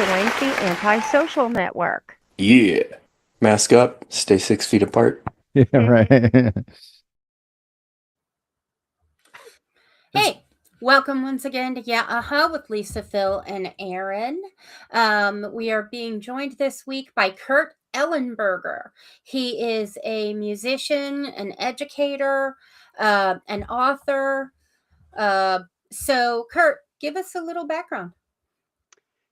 joins the Antisocial Network. Yeah. Mask up, stay 6 feet apart. Yeah, right. Hey, welcome once again to YUH with Lisa, Phil, and Aaron. We are being joined this week by Kurt Ellenberger. He is a musician, an educator, an author. So, Kurt, give us a little background.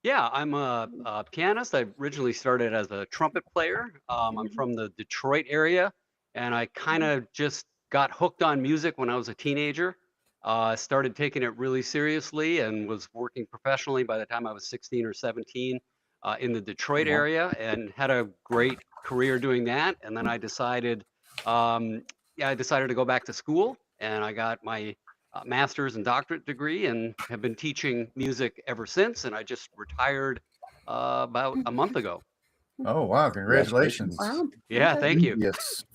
Yeah, I'm a pianist. I originally started as a trumpet player. I'm from the Detroit area, and I kind of just got hooked on music when I was a teenager. Started taking it really seriously and was working professionally by the time I was 16 or 17 in the Detroit area, and had a great career doing that. And then I decided, I decided to go back to school, and I got my master's and doctorate degree, and have been teaching music ever since. And I just retired about a month ago. Oh, wow. Congratulations. Wow. Yeah, thank you. Yes.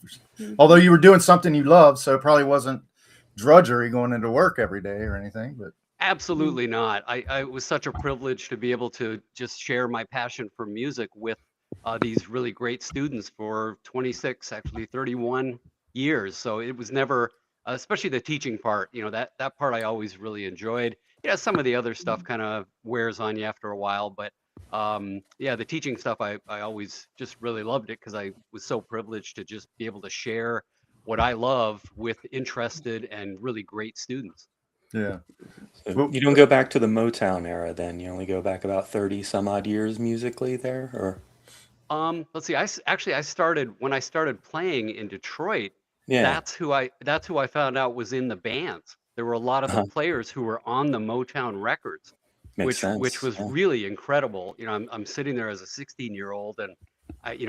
Although you were doing something you loved, so it probably wasn't drudgery going into work every day or anything, but Absolutely not. It was such a privilege to be able to just share my passion for music with these really great students for 26, actually 31 years. So it was never, especially the teaching part, that part I always really enjoyed. Yeah, some of the other stuff kind of wears on you after a while, but yeah, the teaching stuff, I always just really loved it because I was so privileged to just be able to share what I love with interested and really great students. yeah. So you don't go back to the Motown era then? You only go back about 30 some odd years musically there, or? Let's see. I started when I started playing in Detroit. Yeah. That's who I found out was in the bands. There were a lot of the players who were on the Motown records, Makes sense. which was really incredible. I'm sitting there as a 16-year-old, and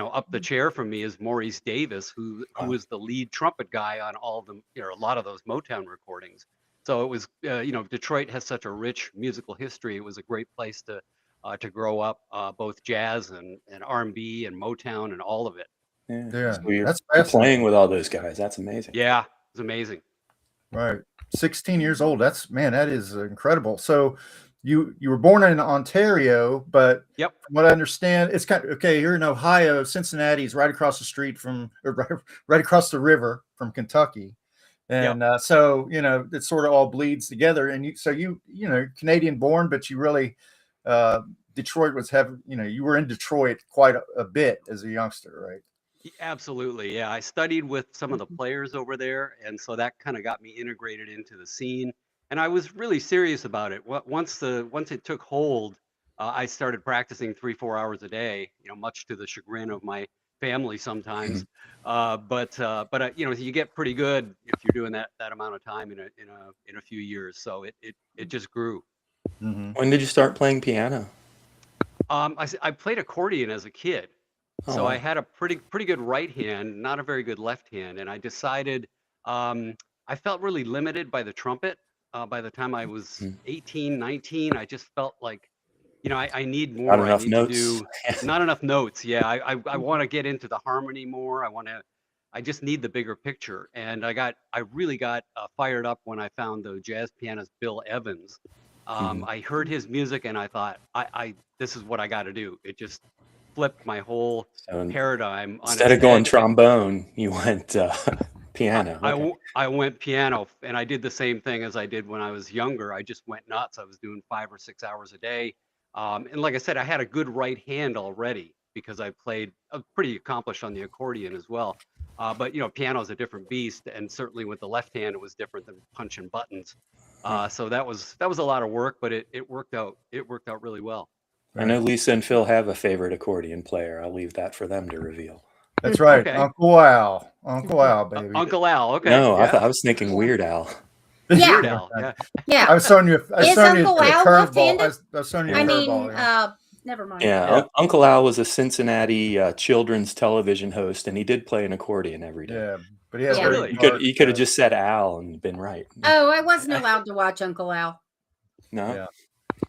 up the chair from me is Maurice Davis, who was the lead trumpet guy on all of them, a lot of those Motown recordings. So it was, Detroit has such a rich musical history. It was a great place to grow up, both jazz and R&B and Motown and all of it. Yeah. So you're That's playing fascinating. with all those guys. That's amazing. Yeah, it was amazing. Right. 16 years old. That is incredible. So you were born in Ontario, but Yep. from what I understand, it's kind of okay. You're in Ohio. Cincinnati's right across the street from, or right across the river from Kentucky. And so, it sort of all bleeds together. And you Canadian born, but you really, Detroit was having, you were in Detroit quite a bit as a youngster, right? Absolutely. Yeah. I studied with some of the players over there. And so that kind of got me integrated into the scene. And I was really serious about it. Once it took hold, I started practicing 3-4 hours a day, much to the chagrin of my family sometimes. But you get pretty good if you're doing that amount of time in a few years. So it just grew. Mm-hmm. When did you start playing piano? I played accordion as a kid. So I had a pretty good right hand, not a very good left hand, and I decided I felt really limited by the trumpet. By the time I was 18, 19, I just felt like, I need more. Not enough I need notes. to do not enough notes. Yeah, I want to get into the harmony more. I just need the bigger picture. And I really got fired up when I found the jazz pianist Bill Evans. I heard his music and I thought, this is what I got to do. It just flipped my whole paradigm. Instead of going trombone, you went piano. Okay. I went piano, and I did the same thing as I did when I was younger. I just went nuts. I was doing 5 or 6 hours a day. And like I said, I had a good right hand already because I played pretty accomplished on the accordion as well. But piano is a different beast, and certainly with the left hand, it was different than punching buttons. So that was a lot of work, but it worked out. It worked out really well. I know Lisa and Phil have a favorite accordion player. I'll leave that for them to reveal. That's right. Okay. Uncle Al, baby. Uncle Al. Okay. No, yeah. I was thinking Weird Al. Yeah. Weird Al. Yeah. Yeah. I was showing you. Is Uncle Al left-handed? I was showing you a curveball. Never mind. Yeah, Uncle Al was a Cincinnati children's television host, and he did play an accordion every day. Yeah, but he has Really? You could have just said Al and been right. Oh, I wasn't allowed to watch Uncle Al. No. Yeah.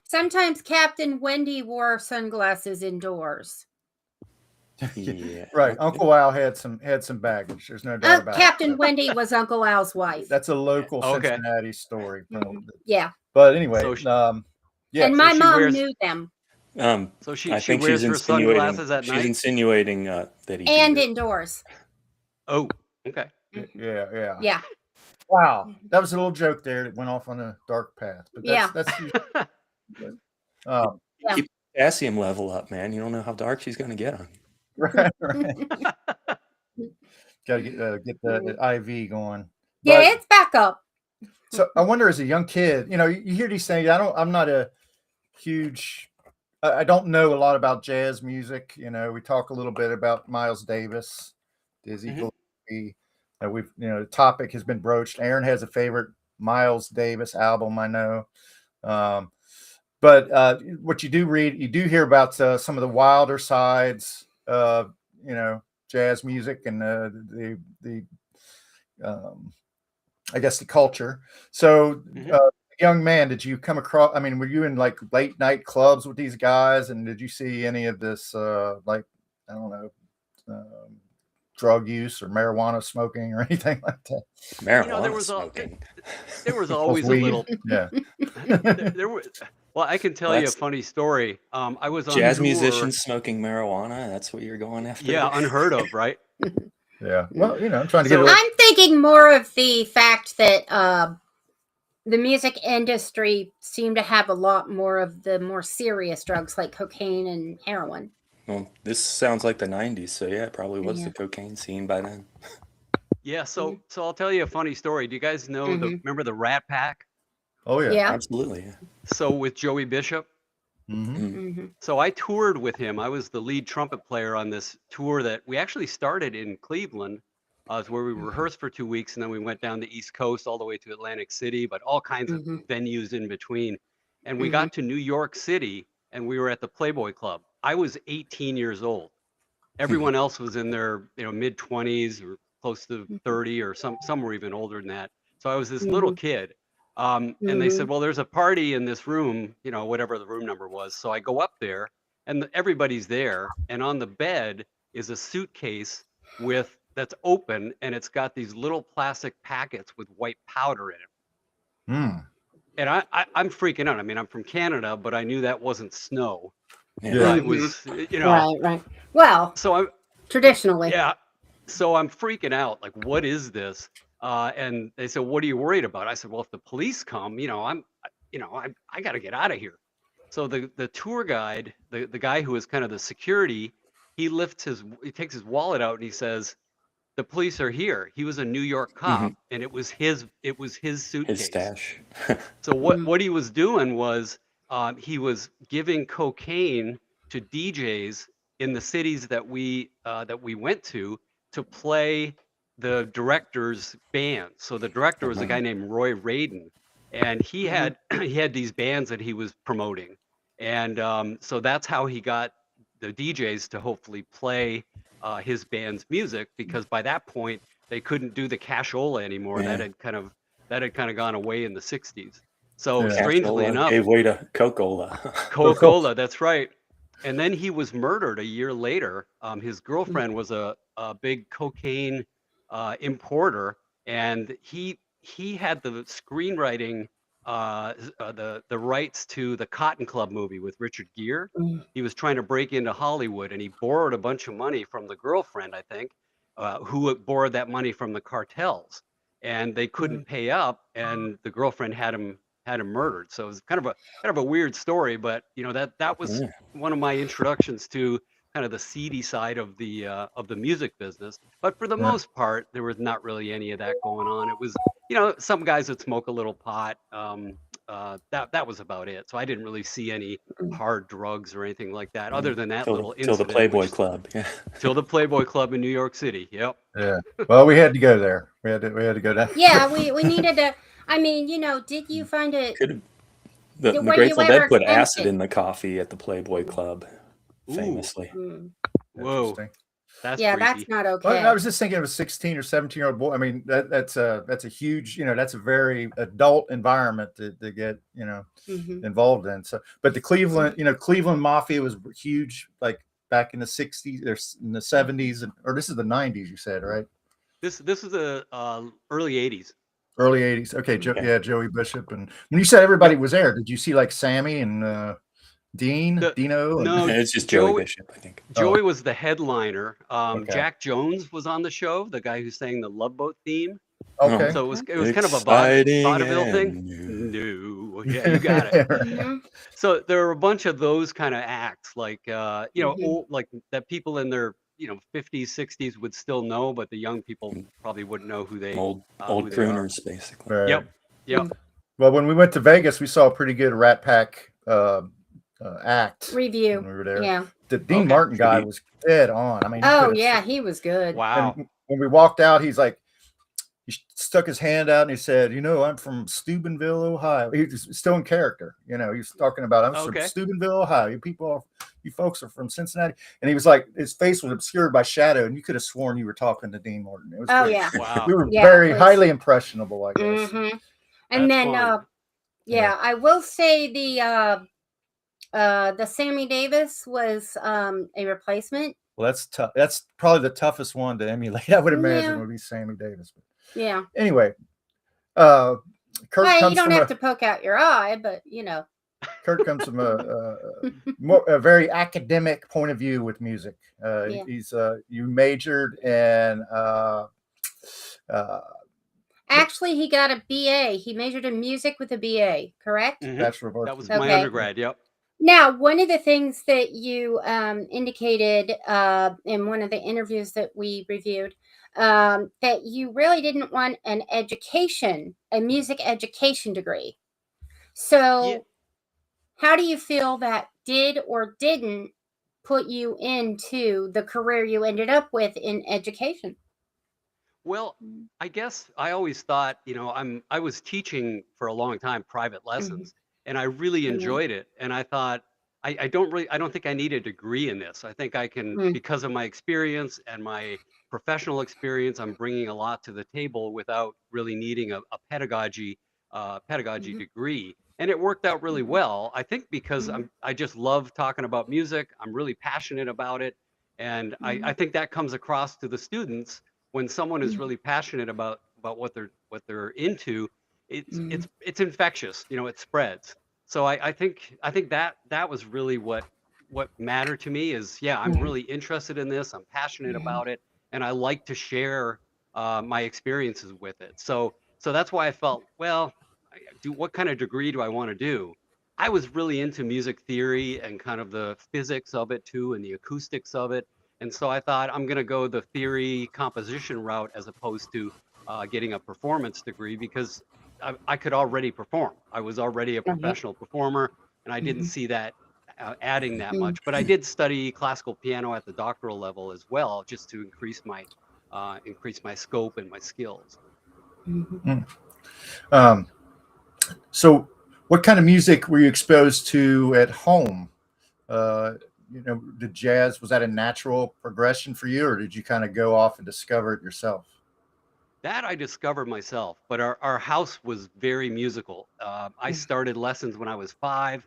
Sometimes Captain Wendy wore sunglasses indoors. Yeah. Right. Uncle Al had some baggage. There's no doubt about Captain it. Wendy was Uncle Al's wife. That's a local Okay. Cincinnati story. Yeah. But anyway, So yeah. And my she mom wears- knew them. So I she think wears she's her insinuating sunglasses at she's night. insinuating that he beat And her. indoors. Oh, okay. Yeah. Yeah. Wow, that was a little joke there that went off on a dark path, but Yeah. that's um, Yeah. Keep the potassium level up, man. You don't know how dark she's going to get on you. right. Got to get the IV going. Yeah, But it's back up. so I wonder, as a young kid, you hear these things. I'm not a huge. I don't know a lot about jazz music. We talk a little bit about Miles Davis, Dizzie, Gillespie. The topic has been broached. Aaron has a favorite Miles Davis album, I know. But what you do hear about some of the wilder sides of jazz music and the I guess the culture. So, young man, did you come across? I mean, were you in like late night clubs with these guys, and did you see any of this like, I don't know, drug use or marijuana smoking or anything like that? Marijuana smoking. There was always a little. Yeah. There was. Well, I can tell you a funny story. I was on jazz tour. musicians smoking marijuana. That's what you're going after. Yeah, unheard of, right? Yeah. Well, I'm trying to get. I'm thinking more of the fact that the music industry seemed to have a lot more of the more serious drugs like cocaine and heroin. Well, this sounds like the 90s, so yeah, it probably was the cocaine scene by then. Yeah, so I'll tell you a funny story. Do you guys know remember the Rat Pack? Oh yeah. Absolutely. Yeah. So with Joey Bishop. So I toured with him. I was the lead trumpet player on this tour that we actually started in Cleveland, where we rehearsed for 2 weeks, and then we went down the East Coast all the way to Atlantic City, but all kinds of venues in between. And we got to New York City, and we were at the Playboy Club. I was 18 years old. Everyone else was in their mid 20s or close to 30, or some were even older than that. So I was this little kid. And they said, well, there's a party in this room, whatever the room number was. So I go up there, and everybody's there. And on the bed is a suitcase that's open, and it's got these little plastic packets with white powder in it. And I'm freaking out. I mean, I'm from Canada, but I knew that wasn't snow. Yeah. It was, Right. Well, so traditionally. Yeah. So I'm freaking out. Like, what is this? And they said, what are you worried about? I said, well, if the police come, I got to get out of here. So the tour guide, the guy who is kind of the security, he takes his wallet out and he says, the police are here. He was a New York cop, and it was his suitcase. His stash. So what he was doing was he was giving cocaine to DJs in the cities that we went to play the director's band. So the director was a guy named Roy Radin, and he had these bands that he was promoting, and so that's how he got the DJs to hopefully play his band's music, because by that point they couldn't do the cashola anymore. That had kind of gone away in the 60s. So strangely enough, gave way to Coca-Cola. Coca-Cola, that's right. And then he was murdered a year later. His girlfriend was a big cocaine importer, and he had the screenwriting, the rights to the Cotton Club movie with Richard Gere. He was trying to break into Hollywood, and he borrowed a bunch of money from the girlfriend, I think, who borrowed that money from the cartels, and they couldn't pay up, and the girlfriend had him murdered. So it was kind of a weird story, but that was one of my introductions to kind of the seedy side of the music business. But for the most part, there was not really any of that going on. It was, some guys would smoke a little pot. That was about it. So I didn't really see any hard drugs or anything like that, other than that little incident. Till the Playboy Club. Yeah. Till the Playboy Club in New York City. Yep. Yeah. Well, we had to go there. We had to go down. Yeah, we needed to. I mean, did you find it? The Grateful Dead put acid in the coffee at the Playboy Club, famously. Whoa. That's that's not okay. Well, I was just thinking of a 16 or 17-year-old boy. I mean, that's a huge, that's a very adult environment to get, involved in. So, but the Cleveland Mafia was huge, like back in the 60s or in the 70s, or this is the 90s, you said, right? This is the early 80s. Early 80s. Okay. Joey Bishop. And when you said everybody was there, did you see like Sammy and Dino? No, It's just Joey Joey. Bishop, I think. Joey was the headliner. Okay. Jack Jones was on the show, the guy who sang the Love Boat theme. Okay. So it was kind of a Exciting vaudeville thing. and new. No, yeah, you got it. Mhm. So there are a bunch of those kind of acts, like Mhm. old, like that people in their 50s, 60s would still know, but the young people probably wouldn't know who they Old who they are. crooners, basically. Right. Yep. Yep. Well, when we went to Vegas, we saw a pretty good Rat Pack act Review. when we were there. Yeah. The Dean Okay. Martin guy was dead on. I mean, he Oh could've- yeah, he was good. Wow. And when we walked out, he's like, he stuck his hand out and he said, I'm from Steubenville, Ohio. He was still in character. He was talking about, I'm Okay. from Steubenville, Ohio. You folks are from Cincinnati. And he was like, his face was obscured by shadow, and you could have sworn you were talking to Dean Martin. It was Oh great. yeah. Wow. We were Yeah, very it was- highly impressionable, I guess. hmm And That's then fun. Yeah. I will say the Sammy Davis was a replacement. Well, that's tough. That's probably the toughest one to emulate, I would imagine, Yeah. would be Sammy Davis. But Yeah. anyway, Kurt Well, you comes don't from have to poke out your eye, but Kurt comes from a very academic point of view with music. Yeah. He's you majored in actually he got a BA. He majored in music with a BA, correct? Mhm. Bachelor of Arts. That was Okay. my undergrad. Yep. Now, one of the things that you indicated in one of the interviews that we reviewed, that you really didn't want a music education degree. So Yeah. how do you feel that did or didn't put you into the career you ended up with in education? Well, I guess I always thought, I was teaching for a long time private lessons, and I really Mhm. enjoyed it. And I thought, I don't think I need a degree in this. I think I can, Mm. because of my experience and my professional experience, I'm bringing a lot to the table without really needing a pedagogy Mhm. degree. And it worked out really Mhm. well. I think because Mhm. I just love talking about music. I'm really passionate about it, and I think that comes across to the students. When someone is Mhm. really passionate about what they're into, it's Mhm. it's infectious. It spreads. So I think that was really what mattered to me is, yeah, I'm Mhm. really interested in this. I'm passionate Mhm. about it, and I like to share my experiences with it. So that's why I felt, well, what kind of degree do I want to do? I was really into music theory and kind of the physics of it too, and the acoustics of it. And so I thought I'm going to go the theory composition route as opposed to getting a performance degree, because I could already perform. I was already a professional performer, and I didn't Mhm. see that adding that Mhm. much. But I did study classical piano at the doctoral level as well, just to increase my scope and my skills. Mhm. So, what kind of music were you exposed to at home? The jazz, was that a natural progression for you, or did you kind of go off and discover it yourself? That I discovered myself, but our house was very musical. I started lessons when I was 5.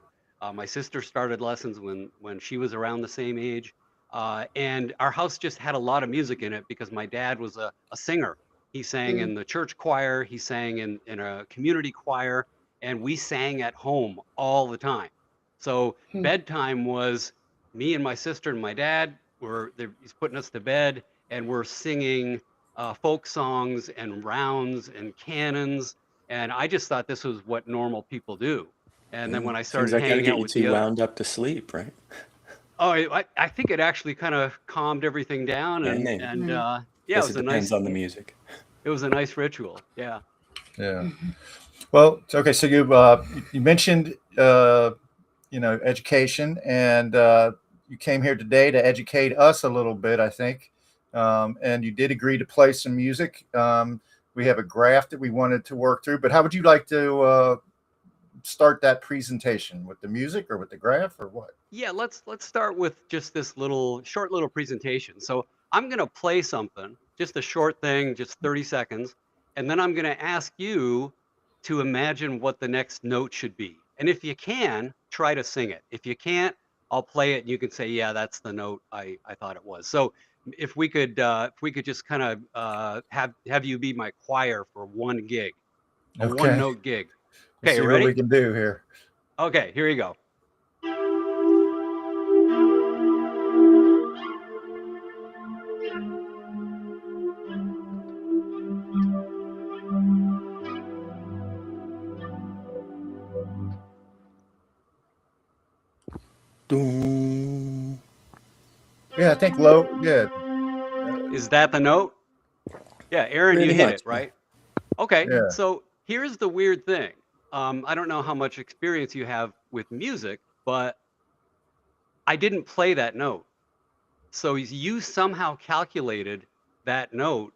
My sister started lessons when she was around the same age. And our house just had a lot of music in it because my dad was a singer. He sang in the church choir, he sang in a community choir, and we sang at home all the time. So Hmm. bedtime was me and my sister and my dad he's putting us to bed, and we're singing folk songs and rounds and canons. And I just thought this was what normal people do. And then when I Seems started like that'll hanging get out you with the too other, wound up to sleep, right? I think it actually kind of calmed everything down. And And, then, and Mhm. yeah, guess it depends on the music. it was a nice ritual. Yeah. Yeah. Mhm. Well, okay. So you mentioned education, and you came here today to educate us a little bit, I think. And you did agree to play some music. We have a graph that we wanted to work through, but how would you like to start that presentation, with the music or with the graph or what? Yeah, let's start with just this short little presentation. So I'm going to play something, just a short thing, just 30 seconds, and then I'm going to ask you to imagine what the next note should be. And if you can, try to sing it. If you can't, I'll play it and you can say, yeah, that's the note I thought it was. So if we could just kind of have you be my choir for one gig, a one Okay. note gig. Let's Okay, see what we ready? can do here. Okay, here you go. Doom. Yeah, I think low. Yeah, Is that the note? Yeah, Aaron, you Pretty hit much, it, right? Okay, yeah. so here's the weird thing. I don't know how much experience you have with music, but I didn't play that note. So you somehow calculated that note,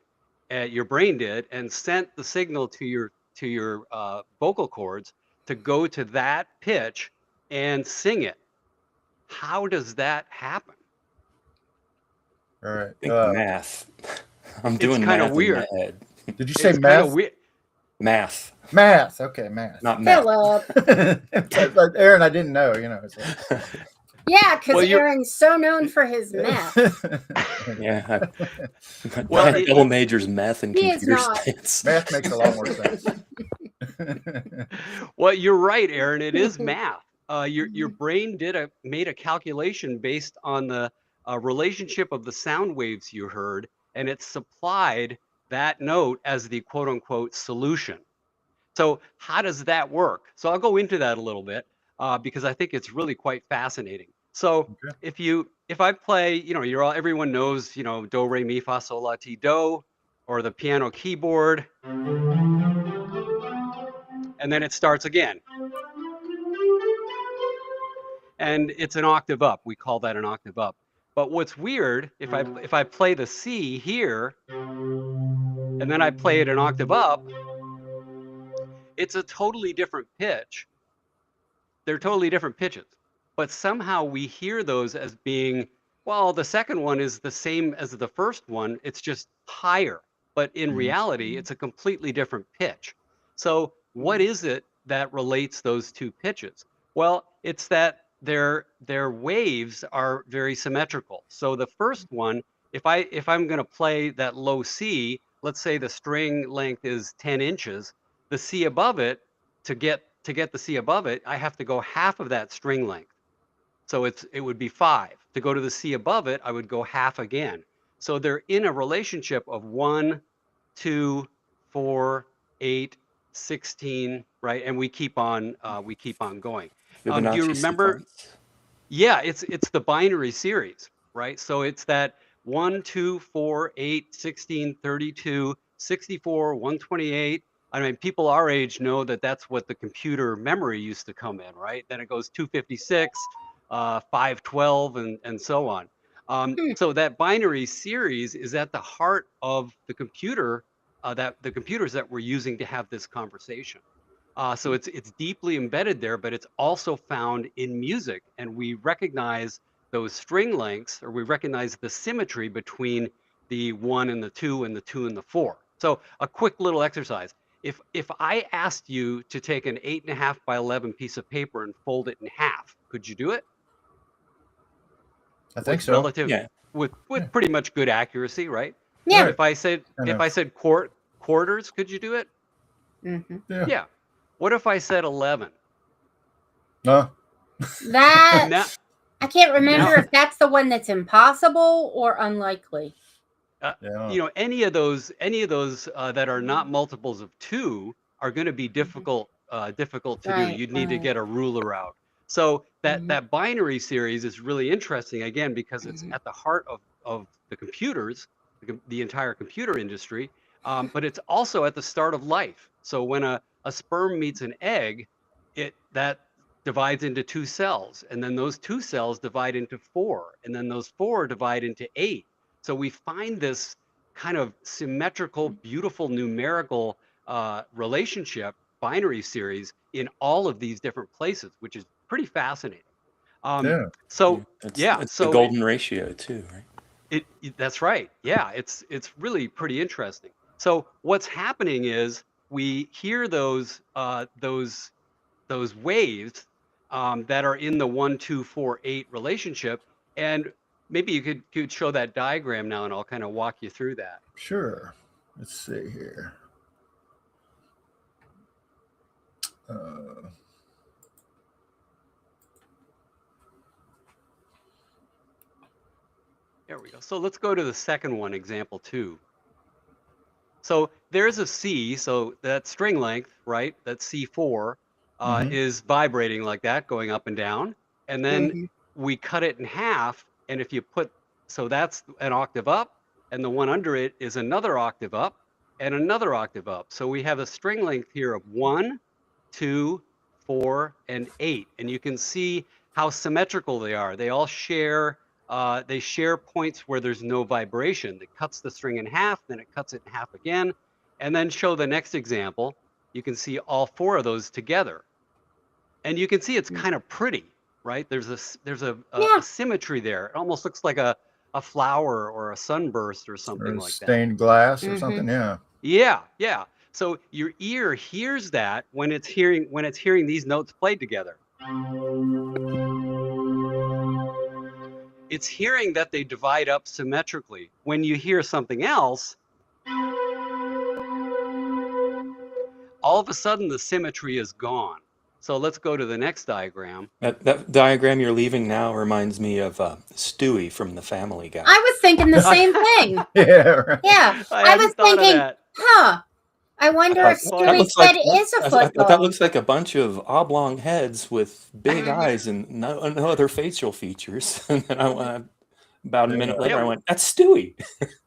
your brain did, and sent the signal to your vocal cords to go to that pitch and sing it. How does that happen? All right. I think math. I'm It's doing kind of math in my weird. head. Did you say It's kind of math? weird. Math, Math. Okay, math. not math. Philip. But Aaron, I didn't know. You know. So. Yeah, because Well, you're- Aaron's so known for his math. Yeah. Well, I double majors math and He is computer not. science. Math makes a lot more sense. Well, you're right, Aaron. It is math. Your brain made a calculation based on the relationship of the sound waves you heard, and it supplied that note as the quote unquote solution. So how does that work? So I'll go into that a little bit because I think it's really quite fascinating. So Okay. if I play, everyone knows, do, re, mi, fa, sol, la, ti, do, or the piano keyboard, and then it starts again. And it's an octave up. We call that an octave up. But what's weird, if I play the C here, and then I play it an octave up, it's a totally different pitch. They're totally different pitches. But somehow we hear those as being, well, the second one is the same as the first one, it's just higher. But in reality, it's a completely different pitch. So what is it that relates those two pitches? Well, it's that their waves are very symmetrical. So the first one, if I'm going to play that low C, let's say the string length is 10 inches, the C above it, to get the C above it, I have to go half of that string length. So it would be 5. To go to the C above it, I would go half again. So they're in a relationship of 1, 2, 4, 8, 16, right? And we keep on going. Do you Fibonacci remember? sequence. Yeah, it's the binary series, right? So it's that 1, 2, 4, 8, 16, 32, 64, 128. I mean, people our age know that that's what the computer memory used to come in, right? Then it goes 256, 512, and so on. So that binary series is at the heart of the computer, that the computers that we're using to have this conversation. So it's deeply embedded there, but it's also found in music, and we recognize those string lengths, or we recognize the symmetry between the 1 and the 2 and the 2 and the 4. So a quick little exercise. If I asked you to take an 8.5 by 11 piece of paper and fold it in half, could you do it? I think With so. relative, Yeah. with pretty much good accuracy, right? Yeah. Right. If I said quarters, could you do it? Mm-hmm. Yeah. What if I said 11? No. That Now, I can't remember now- if that's the one that's impossible or unlikely. Yeah. any of those that are not multiples of 2 are going to be difficult to do. Right, You'd need to right. get a ruler out. So that binary series is really interesting, again, because it's at the heart of the computers, the entire computer industry, but it's also at the start of life. So when a sperm meets an egg, that divides into 2 cells, and then those 2 cells divide into 4, and then those 4 divide into 8. So we find this kind of symmetrical, beautiful numerical relationship, binary series, in all of these different places, which is pretty fascinating. So It's so the golden ratio too, right? That's right. Yeah, it's really pretty interesting. So what's happening is we hear those waves that are in the 1, 2, 4, 8 relationship, and maybe you could show that diagram now, and I'll kind of walk you through that. Sure. Let's see here. There we go. So let's go to the second one, example 2. So there's a C, so that string length, right, that C4 is vibrating like that, going up and down. And then we cut it in half, and if you put, so that's an octave up, and the one under it is another octave up and another octave up. So we have a string length here of 1, 2, 4, and 8, and you can see how symmetrical they are. They all share, they share points where there's no vibration. It cuts the string in half, then it cuts it in half again, and then show the next example. You can see all 4 of those together, and you can see it's kind of pretty, right? There's a symmetry there. It almost looks like a flower or a sunburst or something Or like that. stained glass or something. Yeah. Yeah. So your ear hears that when it's hearing these notes played together. It's hearing that they divide up symmetrically. When you hear something else, all of a sudden the symmetry is gone. So let's go to the next diagram. That diagram you're leaving now reminds me of Stewie from The Family Guy. I was thinking the same thing. Yeah. Right. Yeah. I was hadn't thought of thinking, that. I wonder if That Stewie looks said like- it is a I thought football. that looks like a bunch of oblong heads with big eyes and no other facial features. And then about a minute later, I went, "That's Stewie."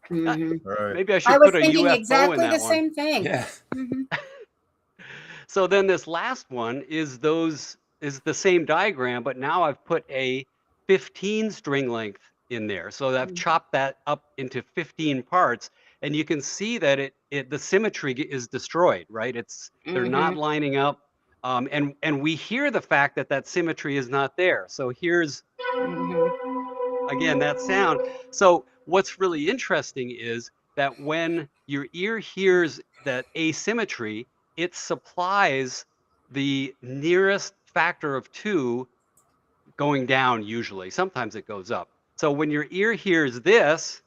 Mhm. Right. Maybe I I should was put a thinking UFO exactly in that the one. same thing. Yeah. Mhm. So then this last one is the same diagram, but now I've put a 15 string length in there. So I've chopped that up into 15 parts, and you can see that the symmetry is destroyed, right? They're not lining up, and we hear the fact that symmetry is not there. So here's again that sound. So what's really interesting is that when your ear hears that asymmetry, it supplies the nearest factor of 2 going down usually. Sometimes it goes up. So when your ear hears this,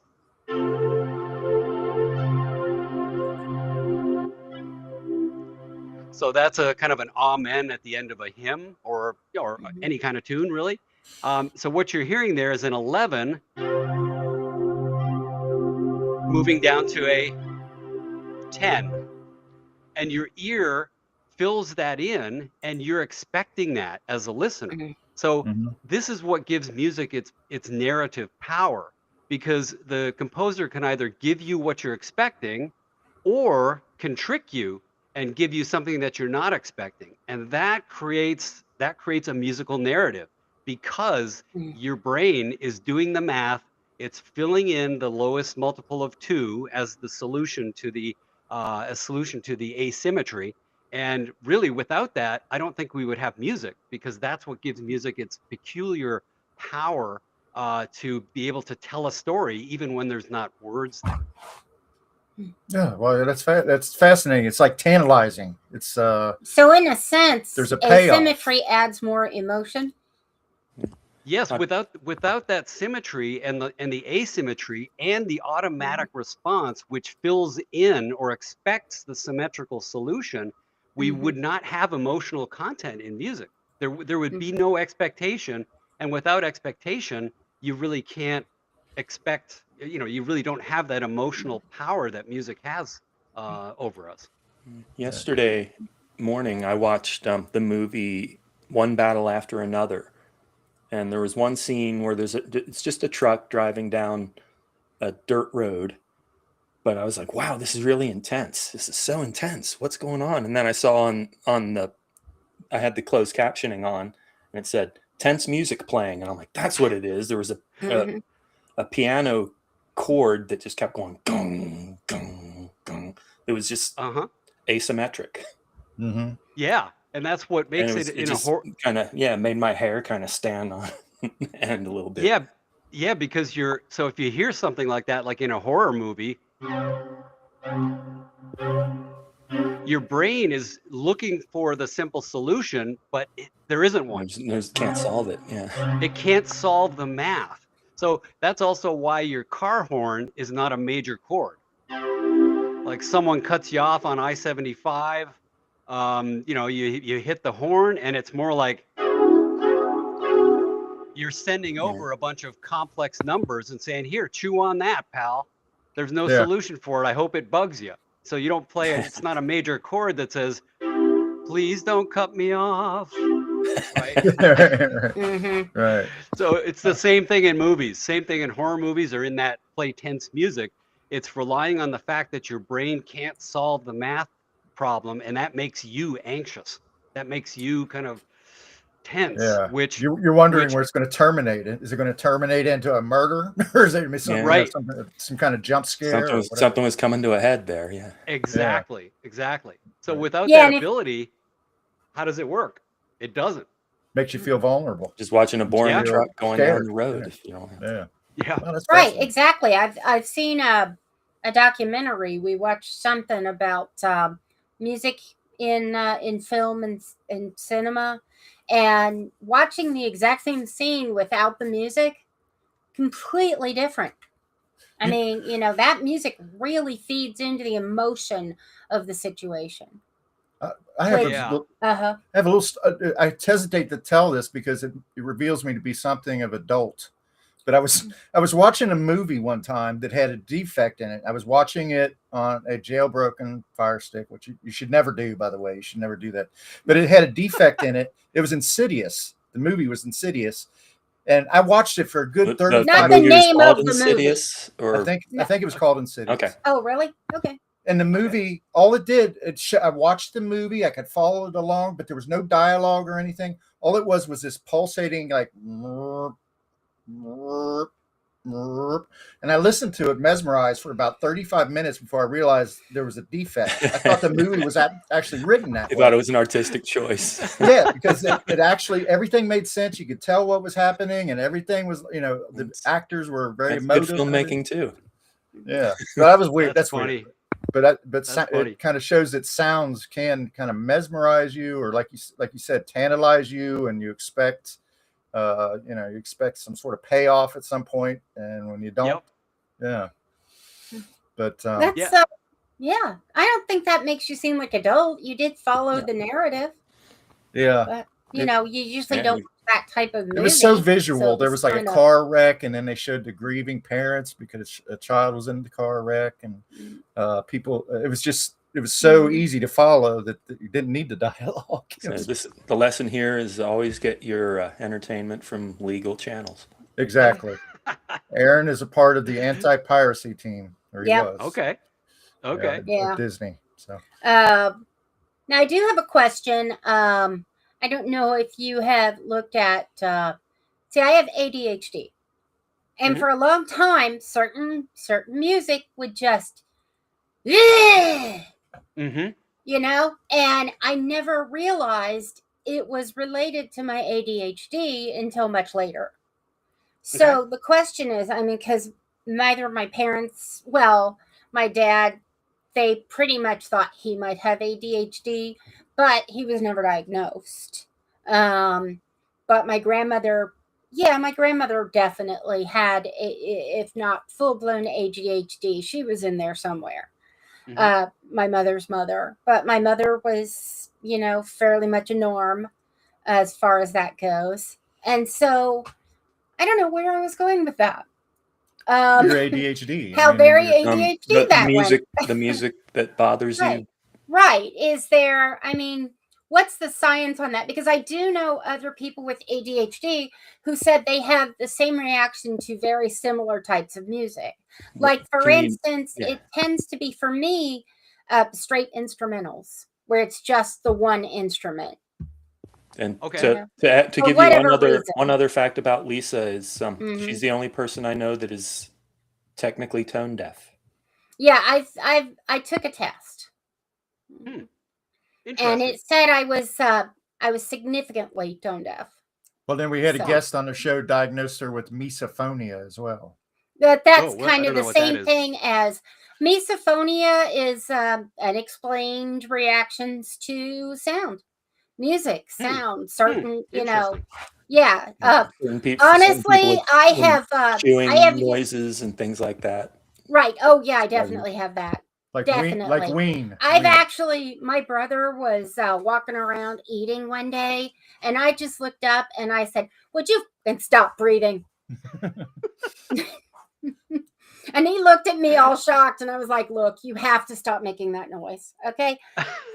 so that's a kind of an amen at the end of a hymn or any kind of tune, really. So what you're hearing there is an 11 moving down to a 10. And your ear fills that in, and you're expecting that as a listener. So this is what gives music its narrative power, because the composer can either give you what you're expecting or can trick you and give you something that you're not expecting. And that creates a musical narrative, because your brain is doing the math. It's filling in the lowest multiple of 2 as the solution to the asymmetry. And really, without that, I don't think we would have music, because that's what gives music its peculiar power to be able to tell a story even when there's not words there. Yeah. Well, that's fascinating. It's like tantalizing. It's So in a sense, there's a payoff. asymmetry adds more emotion. Yes, without that symmetry and the asymmetry and the automatic response, which fills in or expects the symmetrical solution, we would not have emotional content in music. There would be no expectation, and without expectation, you really can't expect. You really don't have that emotional power that music has over us. Yesterday morning, I watched the movie One Battle After Another. And there was one scene where it's just a truck driving down a dirt road. But I was like, wow, this is really intense. This is so intense. What's going on? And then I saw I had the closed captioning on, and it said tense music playing. And I'm like, that's what it is. There was a piano chord that just kept going, gung, gung, gung. It was just asymmetric. Yeah. And that's what makes it made my hair kind of stand on end a little bit. Yeah, because so if you hear something like that, like in a horror movie, your brain is looking for the simple solution, but there isn't one. Can't solve it. Yeah. It can't solve the math. So that's also why your car horn is not a major chord. Like someone cuts you off on I-75. You hit the horn, and it's more like you're sending over a bunch of complex numbers and saying, here, chew on that, pal. There's no solution for it. I hope it bugs you. So you don't play it. It's not a major chord that says, please don't cut me off. right? Mm-hmm. Right. So it's the same thing in movies, same thing in horror movies or in that play tense music. It's relying on the fact that your brain can't solve the math problem, and that makes you anxious. That makes you kind of tense, Yeah. which You're wondering where it's going to terminate. Is it going to terminate into a murder, or is it going to be some, Right. some kind of jump scare? Something was coming to a head there. Yeah. exactly. So Right. without Yeah, that and if- ability, how does it work? It doesn't. Makes you feel vulnerable. Just watching a boring Yeah. truck going Scared. down the road. Yeah. If you don't have Yeah. Yeah. Well, that's Right, fascinating. exactly. I've seen a documentary. We watched something about music in film and in cinema, and watching the exact same scene without the music, completely different. I mean, that music really feeds into the emotion of the situation. I have Yeah. Uh-huh. I have a little. I hesitate to tell this because it reveals me to be something of adult. But I was watching a movie one time that had a defect in it. I was watching it on a jailbroken Fire Stick, which you should never do, by the way. You should never do that. But it had a defect in it. It was Insidious. The movie was Insidious, and I watched it for a good 35 Not the movie was name called of the Insidious, or I think it was called Insidious. Okay. Oh, really? Okay. And the movie, all it did, I watched the movie. I could follow it along, but there was no dialogue or anything. All it was this pulsating, like, and I listened to it mesmerized for about 35 minutes before I realized there was a defect. I thought the movie was actually written that I way. thought it was an artistic choice. Yeah, because it actually, everything made sense. You could tell what was happening, and everything was, the actors were very That's good emotive. filmmaking too. Yeah, so that was weird. That's funny. weird. But funny. it kind of shows that sounds can kind of mesmerize you, or like you said, tantalize you, and you expect, you expect some sort of payoff at some point, and when you don't, Yep. yeah. But That's Yeah. yeah. I don't think that makes you seem like adult. You did follow the narrative. yeah, But It- you usually yeah, don't do that type of movie. it was so visual. so it There was like a kinda- car wreck, and then they showed the grieving parents because a child was in the car wreck, and people. It was so easy to follow that you didn't need the dialogue. So the lesson here is always get your entertainment from legal channels. Exactly. Aaron is a part of the anti-piracy team, or he Yep. was. Okay. Okay. Yeah. At Disney. So Now I do have a question. I don't know if you have looked at. See, I have ADHD, and Mhm. for a long time, certain music would just, and I never realized it was related to my ADHD until much later. So the question is, I mean, because neither of my parents, well, my dad, they pretty much thought he might have ADHD, but he was never diagnosed. But my grandmother, my grandmother definitely had, if not full-blown ADHD, she was in there somewhere. My mother's mother, but my mother was, fairly much a norm as far as that goes. And so I don't know where I was going with that. your ADHD. How very ADHD the that music, went. the music that bothers you. Right. Is there, I mean, what's the science on that? Because I do know other people with ADHD who said they have the same reaction to very similar types of music. Like, for instance, it tends to be, for me, straight instrumentals, where it's just the one instrument. And Okay. to give you whatever one other fact about Lisa is Mhm. she's the only person I know that is technically tone deaf. Yeah, I took a test. Interesting. And it said I was significantly tone deaf. Well, then we had a So- guest on the show diagnosed her with misophonia as well. That's well, I kind don't of know the what that same is. thing as misophonia is unexplained reactions to sound, music, sound, certain, Interesting. yeah. Certain people, Honestly, I have chewing I have noises and things like that. right. Oh yeah, I definitely have that. Like Definitely. Ween. I've actually, my brother was walking around eating one day, and I just looked up and I said, "Would you and stop breathing?" And he looked at me all shocked, and I was like, look, you have to stop making that noise. Okay.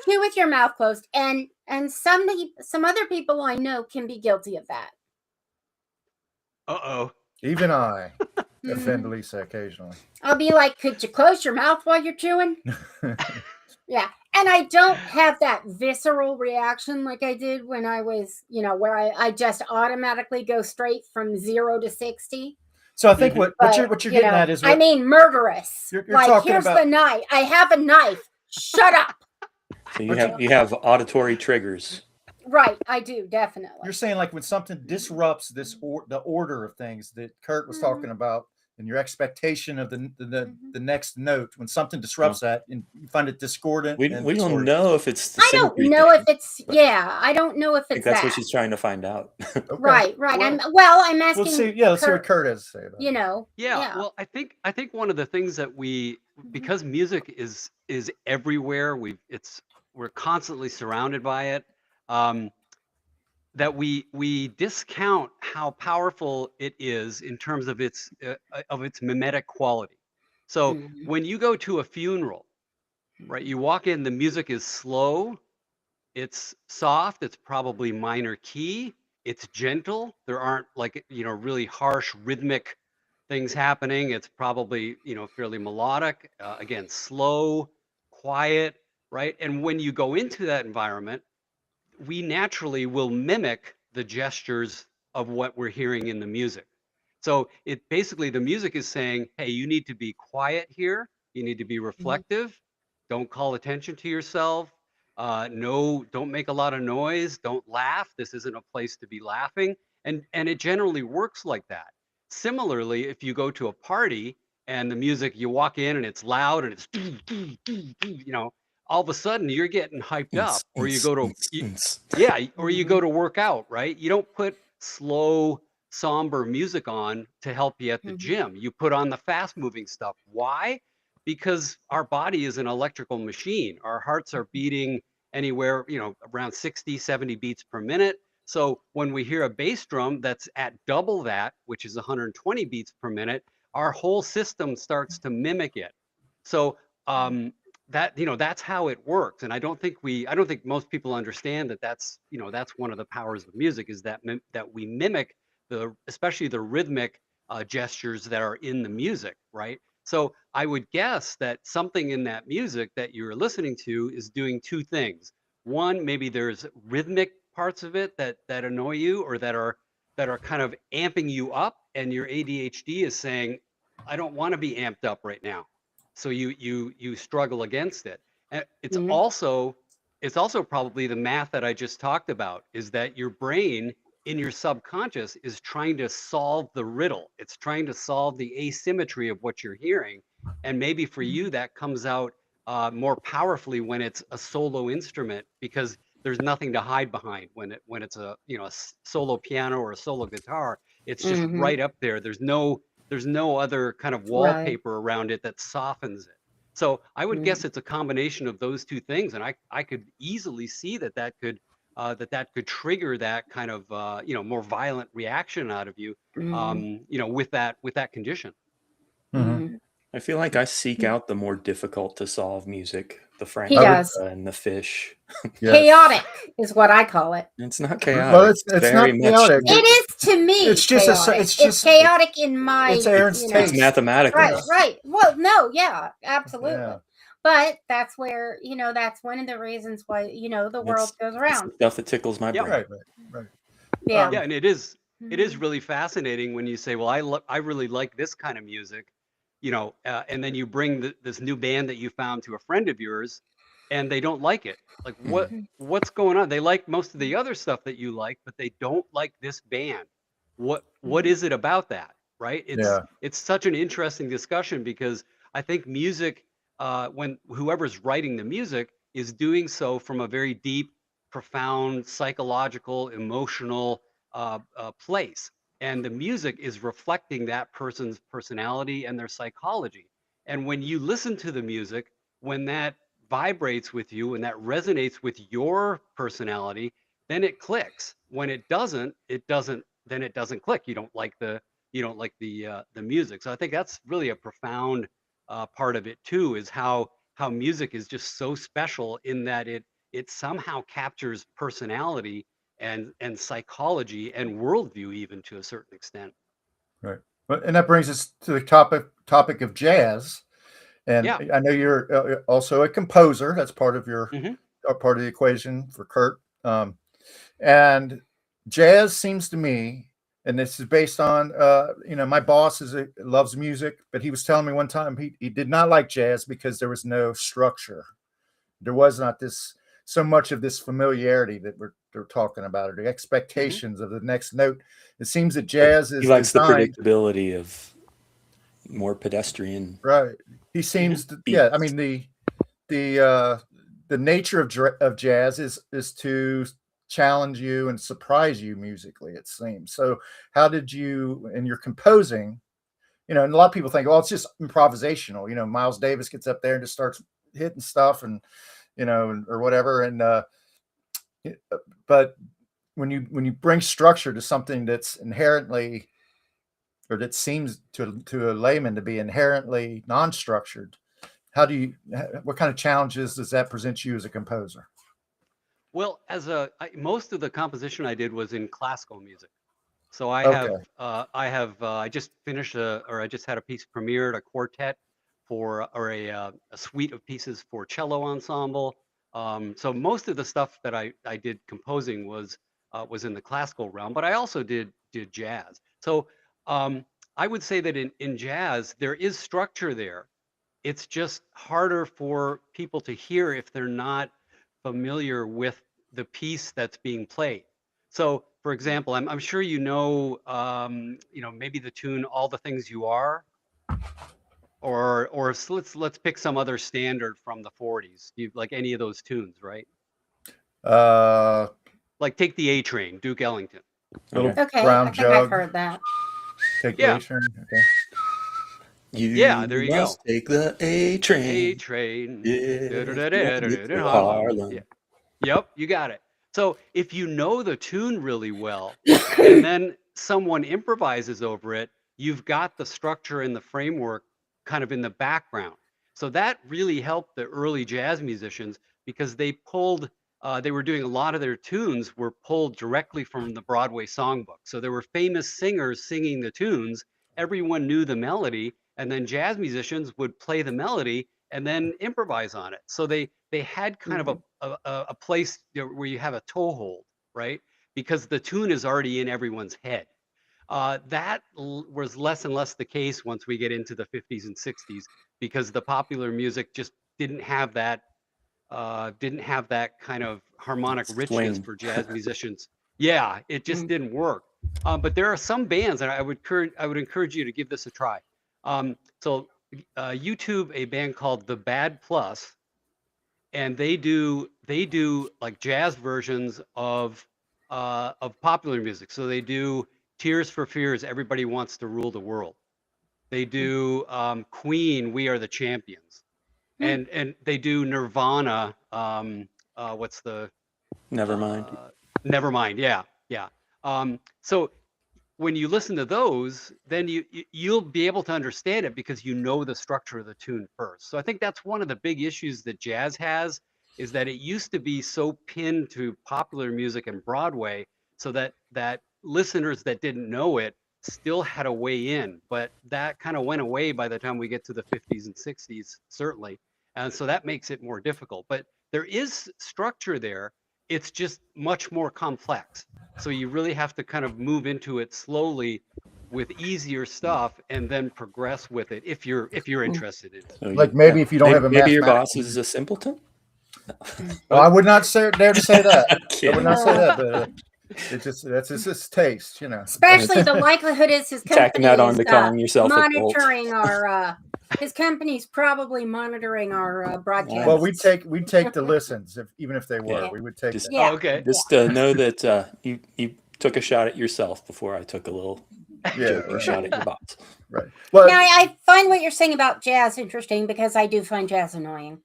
Chew with your mouth closed. And some other people I know can be guilty of that. Uh-oh. Even I Mhm. offend Lisa occasionally. I'll be like, could you close your mouth while you're chewing? Yeah. And I don't have that visceral reaction like I did when I was, where I just automatically go straight from 0 to 60. So I think Mhm. what you're getting at is I mean, murderous. You're like, talking here's about- the knife. I have a knife. Shut up. So you have auditory triggers. Right. I do. Definitely. you're saying like when something disrupts the order of things that Kurt was talking about, and your expectation of the next note, when something disrupts that, and you find it discordant. We and don't disordinate. know if it's the I don't symmetry know thing, if it's, but I don't know if I think it's that's that. what she's trying to find out. Okay. Right. I'm asking. Let's see what Kurt has to say about it. Yeah, well, I think one of the things that because music is everywhere, we're constantly surrounded by it, that we discount how powerful it is in terms of its mimetic quality. So when you go to a funeral, right, you walk in, the music is slow, it's soft, it's probably minor key, it's gentle. There aren't really harsh rhythmic things happening. It's probably fairly melodic. Again, slow, quiet, right? And when you go into that environment, we naturally will mimic the gestures of what we're hearing in the music. So the music is saying, hey, you need to be quiet here. You need to be reflective. Don't call attention to yourself. No, don't make a lot of noise. Don't laugh. This isn't a place to be laughing. And it generally works like that. Similarly, if you go to a party and the music, you walk in and it's loud and it's, all of a sudden you're getting hyped up, or you go to, or you go to work out, right? You don't put slow, somber music on to help you at the gym. You put on the fast moving stuff. Why? Because our body is an electrical machine. Our hearts are beating anywhere, around 60, 70 beats per minute. So when we hear a bass drum that's at double that, which is 120 beats per minute, our whole system starts to mimic it. So that's how it works. And I don't think most people understand that that's one of the powers of music, is that we mimic especially the rhythmic gestures that are in the music, right? So I would guess that something in that music that you're listening to is doing two things. One, maybe there's rhythmic parts of it that annoy you, or that are kind of amping you up, and your ADHD is saying, I don't want to be amped up right now. So you struggle against it. And it's also probably the math that I just talked about, is that your brain in your subconscious is trying to solve the riddle. It's trying to solve the asymmetry of what you're hearing. And maybe for you that comes out more powerfully when it's a solo instrument, because there's nothing to hide behind when it's a solo piano or a solo guitar. It's just right up there. There's no other kind of wallpaper around it that softens it. So I would guess it's a combination of those two things, and I could easily see that could trigger that kind of more violent reaction out of you, with that condition. I feel like I seek out the more difficult to solve music, the Frank He does. and the Fish. Yes. Chaotic is what I call it. It's not chaotic. Well, it's very not much chaotic. It is to me. It's just chaotic. it's chaotic in my. it's Aaron's taste. It's mathematical. Right. Well, no, yeah, absolutely. Yeah. But that's where that's one of the reasons why the world goes It's around. the stuff that tickles my brain. Right. Yeah. Yeah, and it is really fascinating when you say, well, I really like this kind of music, and then you bring this new band that you found to a friend of yours, and they don't like it. Like, what's going on? They like most of the other stuff that you like, but they don't like this band. What is it about that? Right? It's such an interesting discussion, because I think music, when whoever's writing the music is doing so from a very deep, profound, psychological, emotional place. And the music is reflecting that person's personality and their psychology. And when you listen to the music, when that vibrates with you and that resonates with your personality, then it clicks. When it doesn't, then it doesn't click. You don't like the you don't like the music. So I think that's really a profound part of it too, is how music is just so special in that it somehow captures personality and psychology and worldview even to a certain extent. Right. But and that brings us to the topic of jazz. And Yeah. I know you're also a composer. That's part of your part of the equation for Kurt. And jazz seems to me, and this is based on my boss loves music, but he was telling me one time he did not like jazz because there was no structure. There was not so much of this familiarity that we're talking about, or the expectations of the next note. It seems that jazz is he likes designed, the predictability of more pedestrian. right. He seems to, I mean, the nature of jazz is to challenge you and surprise you musically, it seems. So how did you, in your composing, and a lot of people think, it's just improvisational. Miles Davis gets up there and just starts hitting stuff and, or whatever. And, but when you bring structure to something that's inherently, or that seems to a layman to be inherently non-structured, what kind of challenges does that present you as a composer? Well, most of the composition I did was in classical music. So I just finished I just had a piece premiered, a quartet or a suite of pieces for cello ensemble. So most of the stuff that I did composing was in the classical realm, but I also did jazz. So I would say that in jazz, there is structure there. It's just harder for people to hear if they're not familiar with the piece that's being played. So, for example, I'm sure maybe the tune "All the Things You Are," or so let's pick some other standard from the 40s. You like any of those tunes, right? Like take the A Train, Duke Ellington. Okay, brown I think jug. I've heard that. Take the A Train. Okay. There you go. Take the A Train. A Train. Yeah. Harlem. Yeah. Yep, you got it. So if you know the tune really well, and then someone improvises over it, you've got the structure and the framework kind of in the background. So that really helped the early jazz musicians because they were doing a lot of their tunes were pulled directly from the Broadway songbook. So there were famous singers singing the tunes. Everyone knew the melody, and then jazz musicians would play the melody and then improvise on it. So they had kind of a place where you have a toehold, right? Because the tune is already in everyone's head. That was less and less the case once we get into the 50s and 60s because the popular music just didn't have that kind of harmonic richness for jazz musicians. Yeah, it just didn't work. But there are some bands, and I would encourage you to give this a try. So YouTube a band called The Bad Plus, and they do like jazz versions of popular music. So they do Tears for Fears, Everybody Wants to Rule the World. They do Queen, We Are the Champions, and they do Nirvana. What's the Nevermind. Nevermind. Yeah. So when you listen to those, then you'll be able to understand it because you know the structure of the tune first. So I think that's one of the big issues that jazz has, is that it used to be so pinned to popular music and Broadway, so that listeners that didn't know it still had a way in, but that kind of went away by the time we get to the 50s and 60s, certainly. And so that makes it more difficult, but there is structure there. It's just much more complex. So you really have to kind of move into it slowly with easier stuff and then progress with it if you're interested in it. So Like maybe if you don't have a maybe your mathematics- boss is a simpleton. Well, I would not dare to say that. I Kidding. would not say that, but it's just that's his taste, Especially the likelihood is his Tacking company that on is to calling yourself a cult. monitoring our. His company's probably monitoring our broadcast. Well, we'd take the listens even if they were. Yeah. We would take Just- that. Yeah. Oh, okay. Just know that you took a shot at yourself before I took a little joking right. shot at your boss. Right. Well, Now, I find what you're saying about jazz interesting because I do find jazz annoying.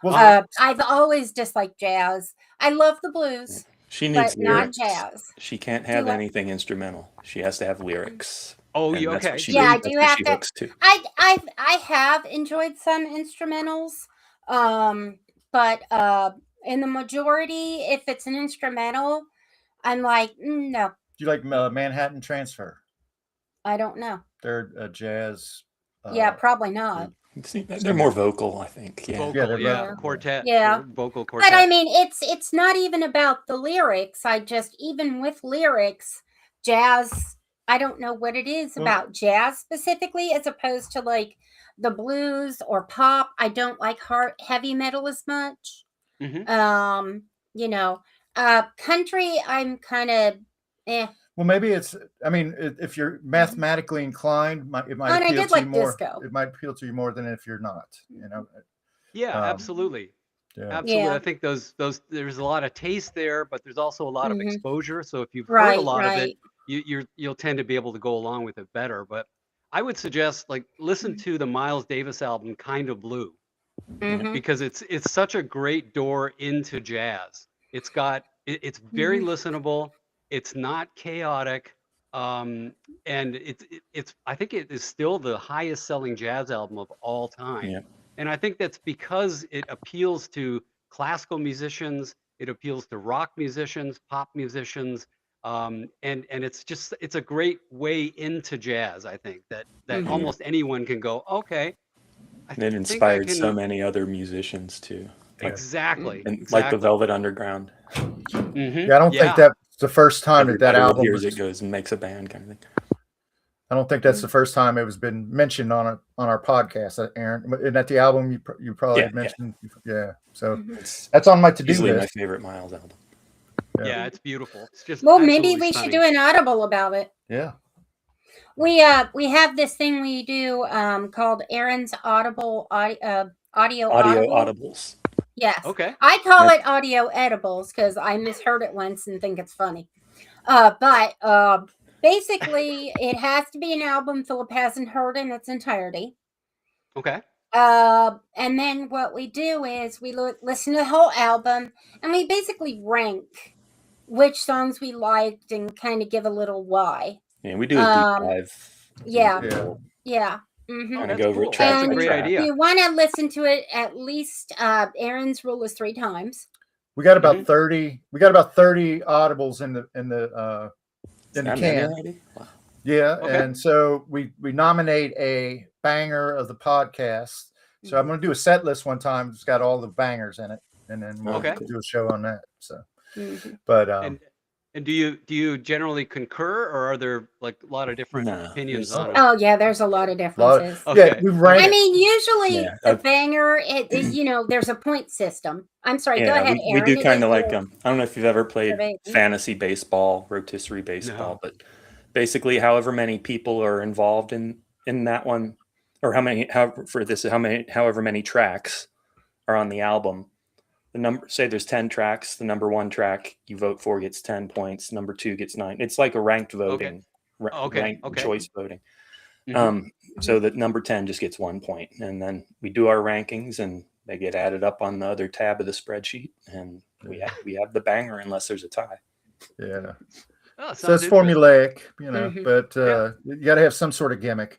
well, I've always disliked jazz. I love the blues, She needs but not lyrics. jazz. She can't have Do what? anything instrumental. She has to have lyrics. Oh, and you that's what okay? she Yeah, I that's do what have she to. hooks to. I have enjoyed some instrumentals, but in the majority, if it's an instrumental, I'm like, no, Do you like Manhattan Transfer? I don't know. They're a jazz. Yeah, probably not. See, they're more vocal, I think. Yeah. Yeah, Vocal, they're yeah, vocal. quartet, Yeah. or vocal But I quartet. mean, it's not even about the lyrics. I just, even with lyrics, jazz, I don't know what it is Well- about jazz specifically, as opposed to like the blues or pop. I don't like heavy metal as much. Mhm. You know, country, I'm kind of Well, maybe it's. I mean, if you're mathematically inclined, it might And I appeal did to you like more. disco. It might appeal to you more than if you're not. You know. Yeah, Um, absolutely. Yeah. Absolutely. Yeah. I think those there's a lot of taste there, but there's also a lot of Mhm. exposure. So if you've heard a Right, lot of it, right. you'll tend to be able to go along with it better. But I would suggest like listen to the Miles Davis album Kind of Blue, Mhm. because it's such a great door into jazz. It's very listenable. It's not chaotic. And it's I think it is still the highest selling jazz album of all time. Yeah. And I think that's because it appeals to classical musicians, it appeals to rock musicians, pop musicians, and it's a great way into jazz. I think that Mhm. almost anyone can go, okay, I And it think I inspired so can. many other musicians too, like Exactly, and like the exactly. Velvet Underground. Mhm. Yeah, I don't think that's the first time that Everybody album hears was. it goes and makes a band kind of thing. I don't think that's the first time it was been mentioned on our podcast, Aaron. Isn't that the album you probably Yeah, yeah. mentioned? Yeah. So It's that's on my to-do easily my list. favorite Miles album. Yeah, it's beautiful. It's just Well, maybe absolutely we stunning. should do an audible about it. Yeah. We have this thing we do called Aaron's audible audio audible. Audibles. Yes. Okay. I call it audio edibles because I misheard it once and think it's funny. But basically, it has to be an album Philip hasn't heard in its entirety. Okay. And then what we do is we listen to the whole album and we basically rank which songs we liked and kind of give a little why. Yeah, we do a deep dive. Yeah. Yeah. Mm-hmm. Oh, Kind of that's go over cool. it track That's a by great track. idea. You want to listen to it at least. Aaron's rule is 3 times. We got about 30. We got about 30 audibles in the That many can. already? Wow. Yeah, Okay. and so we nominate a banger of the podcast. So I'm going to do a set list one time. It's got all the bangers in it, and then we'll Okay. do a show on that. So, Mm-hmm. but And do you generally concur, or are there like a lot of different No, opinions there's- on it? Oh yeah, there's a lot of differences. Okay. yeah, we rank. I mean, usually Yeah, the banger, there's a point system. I'm sorry. Go Yeah, ahead, we Aaron. do It kind is of like your- I don't know if you've ever played baby. fantasy baseball, rotisserie baseball, No. but basically however many people are involved in that one, or however many tracks are on the album. The number, say there's 10 tracks, the number 1 track you vote for gets 10 points, number 2 gets 9. It's like a ranked voting, ranked choice voting. Mhm. So that number 10 just gets 1 point, and then we do our rankings and they get added up on the other tab of the spreadsheet, and we have the banger unless there's a tie. Yeah. Oh, So it's sounds formulaic, Mhm. but you got to have some sort of gimmick.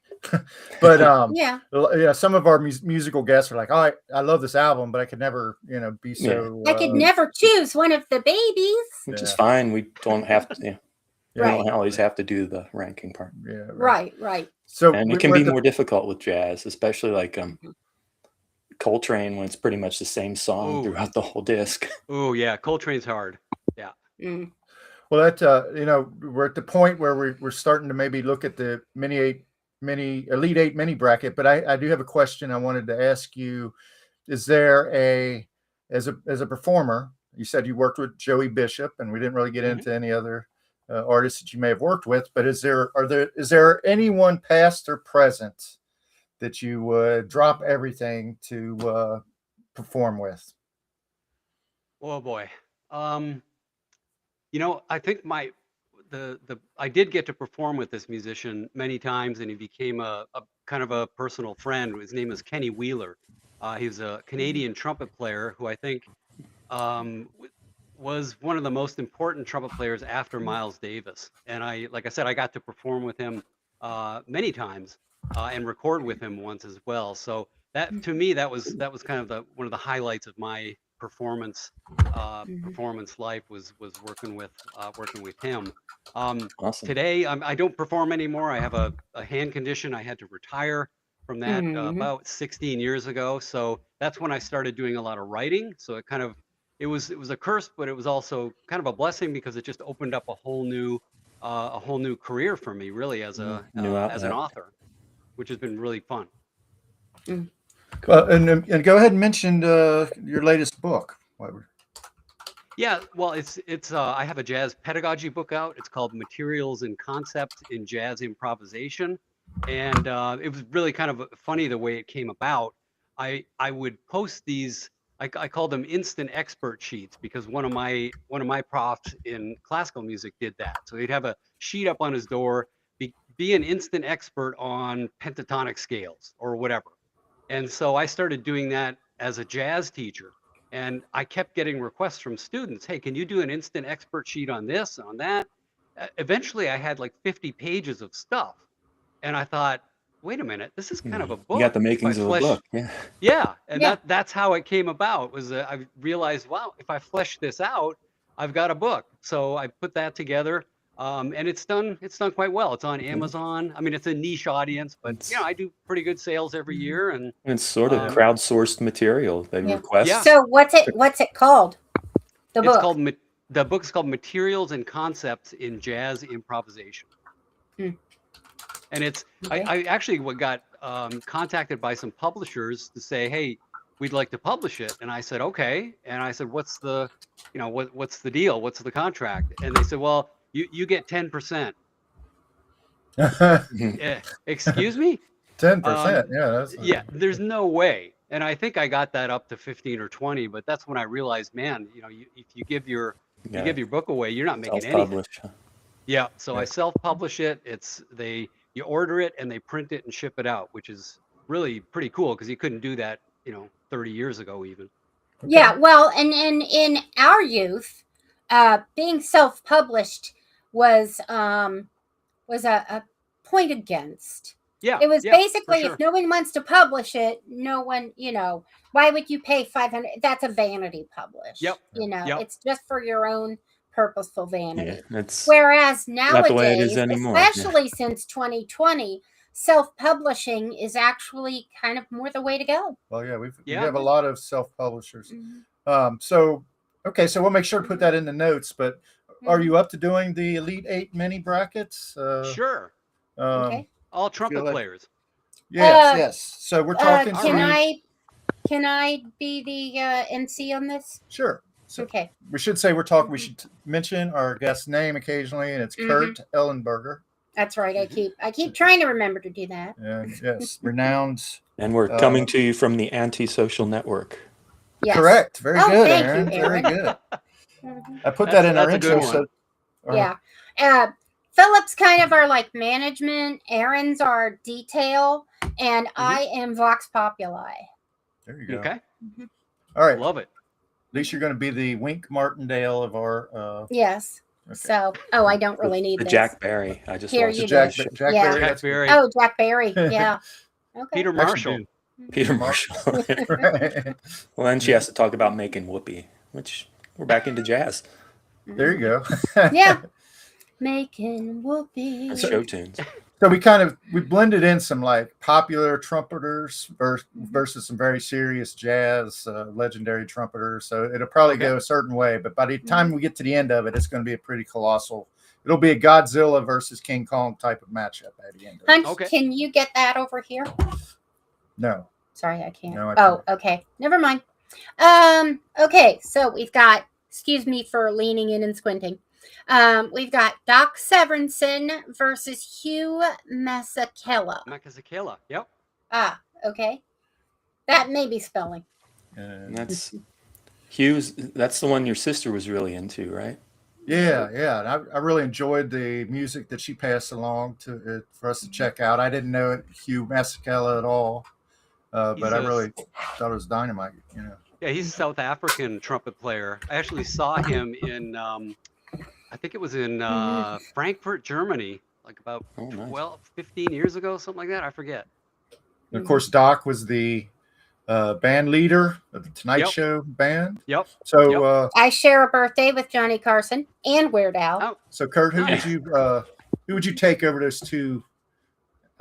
But Yeah. some of our musical guests are like, "Oh, I love this album, but I could never, be so." I could never choose one of the babies. Which is Yeah. fine. We don't have to. Yeah, we Right. don't always have to do the ranking part. Yeah. Right. So And it can be more difficult with jazz, especially like Coltrane, when it's pretty much the same song Ooh. throughout the whole disc. Oh yeah, Coltrane's hard. Mm. Well, that we're at the point where we're starting to maybe look at the Elite Eight mini bracket. But I do have a question I wanted to ask you. Is there as a performer? You said you worked with Joey Bishop, and we didn't really get into any other artists that you may have worked with. But is there anyone past or present that you would drop everything to perform with? Oh boy. I think I did get to perform with this musician many times, and he became a kind of a personal friend. His name is Kenny Wheeler. He was a Canadian trumpet player who I think was one of the most important trumpet players after Miles Davis. And like I said, I got to perform with him many times and record with him once as well. So that, to me, that was kind of one of the highlights of my performance life was working with him. Awesome. Today, I don't perform anymore. I have a hand condition. I had to retire from that about 16 years ago. So that's when I started doing a lot of writing. So it was a curse, but it was also kind of a blessing because it just opened up a whole new career for me, really, as an author, which has been really fun. And go ahead and mention your latest book. Yeah, well, it's I have a jazz pedagogy book out. It's called Materials and Concepts in Jazz Improvisation, and it was really kind of funny the way it came about. I would post these. I call them instant expert sheets because one of my profs in classical music did that. So he'd have a sheet up on his door, be an instant expert on pentatonic scales or whatever. And so I started doing that as a jazz teacher. And I kept getting requests from students. Hey, can you do an instant expert sheet on this, on that? Eventually, I had like 50 pages of stuff. And I thought, wait a minute, this is kind of a book. You got the makings of a book. Yeah. Yeah. And that's how it came about was I realized, wow, if I flesh this out, I've got a book. So I put that together. And it's done quite well. It's on Amazon. I mean, it's a niche audience, but I do pretty good sales every year, and it's sort of crowdsourced material they request. Yeah. So what's it called? The book is called Materials and Concepts in Jazz Improvisation. And it's I actually got contacted by some publishers to say, hey, we'd like to publish it, and I said okay, and I said what's the what's the deal? What's the contract? And they said, well, you get 10%. Excuse me? 10%, yeah. There's no way. And I think I got that up to 15 or 20, but that's when I realized, man, if you give your book away, you're not making anything. Yeah. So I self-publish it. You order it and they print it and ship it out, which is really pretty cool because you couldn't do that, 30 years ago even. Okay. Yeah. Well, and in our youth, being self-published was a point against. Yeah. It was basically if no one wants to publish it, no one, why would you pay $500? That's a vanity publish. Yep. It's just for your own purposeful vanity. Yeah, whereas nowadays, not the way it is anymore. Especially since 2020, self-publishing is actually kind of more the way to go. Well, we have a lot of self-publishers. So we'll make sure to put that in the notes, but are you up to doing the Elite 8 mini brackets? Sure. Okay. All trumpet players. Yes. So we're talking. Can I be the MC on this? Sure. So okay. We should say we're talking. We should mention our guest's name occasionally, and it's Kurt Ellenberger. That's right. I keep trying to remember to do that. Yes, renowned. And we're coming to you from the Antisocial Network. Yes. Correct. Very good, thank Aaron. you, Aaron. Very good. I put that in our intro. So, yeah. Philip's kind of our management. Aaron's our detail, and I am Vox Populi. There you go. Okay. All right. Love it. At least you're going to be the Wink Martindale of our. Yes. Okay. So, I don't really need this. Jack Barry. I just Here watched you Jack Barry. Jack Barry. Oh, Jack Barry. Yeah. Okay. Peter Marshall. Peter Marshall. Well, then she has to talk about making whoopee, which we're back into jazz. There you go. Yeah. Making whoopee. That's show tunes. So we blended in some popular trumpeters versus some very serious jazz, legendary trumpeters. So it'll probably go a certain way, but by the time we get to the end of it, it's going to be a pretty colossal. It'll be a Godzilla versus King Kong type of matchup at the end. Hunch, can you get that over here? No. Sorry, I can't. No, I can't. Okay. Never mind. Okay, so we've got, excuse me for leaning in and squinting. We've got Doc Severinsen versus Hugh Masekela. Masekela, yep. Okay. That may be spelling. That's Hugh's. That's the one your sister was really into, right? Yeah. And I really enjoyed the music that she passed along for us to check out. I didn't know Hugh Masekela at all, but I really thought it was dynamite. Yeah, he's a South African trumpet player. I actually saw him in, I think it was in Frankfurt, Germany, like about Oh, nice. 12, 15 years ago, something like that. I forget. And of course, Doc was the band leader of the Tonight Yep. Show band. Yep. So, I share a birthday with Johnny Carson and Weird Al. Oh, so Kurt, who Nice. would you take over those two